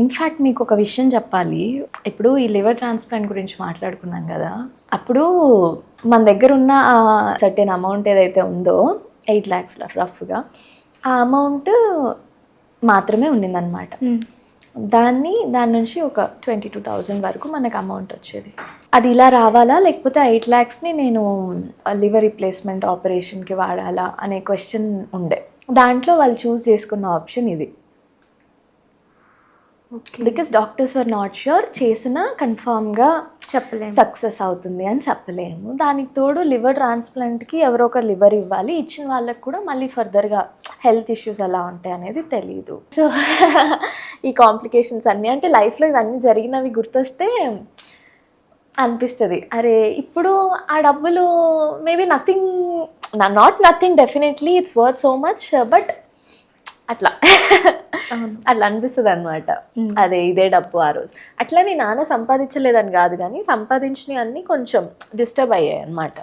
In fact మీకు ఒక విషయం చెప్పాలి. ఇప్పుడు ఈ లివర్ ట్రాన్స్ప్లాంట్ గురించి మాట్లాడుకున్నాం కదా, అప్పుడు మన దగ్గర ఉన్న సర్టెన్ అమౌంట్ ఏదైతే ఉందో 8 lakhs రఫ్గా, ఆ అమౌంట్ మాత్రమే ఉండిందనమాట. దాని నుంచి ఒక 22,000 వరకు మనకు అమౌంట్ వచ్చేది. అది ఇలా రావాలా, లేకపోతే 8 lakhsని నేను లివర్ రిప్లేస్మెంట్ ఆపరేషన్కి వాడాలా అనే క్వశ్చన్ ఉండే. దాంట్లో వాళ్ళు చూస్ చేసుకున్న ఆప్షన్ ఇది. Because doctors were not sure, చేసిన కన్ఫామ్గా చెప్పలేము, సక్సెస్ అవుతుంది అని చెప్పలేము. దానికి తోడు లివర్ ట్రాన్స్ప్లాంట్కి ఎవరో ఒక లివర్ ఇవ్వాలి, ఇచ్చిన వాళ్ళకి కూడా మళ్ళీ ఫర్దర్గా హెల్త్ ఇష్యూస్ ఎలా ఉంటాయి అనేది తెలీదు. సో ఈ కాంప్లికేషన్స్ అన్నీ, అంటే లైఫ్లో ఇవన్నీ జరిగినవి గుర్తొస్తే అనిపిస్తుంది, అరే ఇప్పుడు ఆ డబ్బులు maybe not nothing, definitely it's worth so much, but అట్లా అట్లా అనిపిస్తుంది అనమాట. అదే ఇదే డబ్బు ఆ రోజు. అట్లని నాన్న సంపాదించలేదని కాదు, కానీ సంపాదించినవి అన్నీ కొంచెం డిస్టర్బ్ అయ్యాయి అనమాట.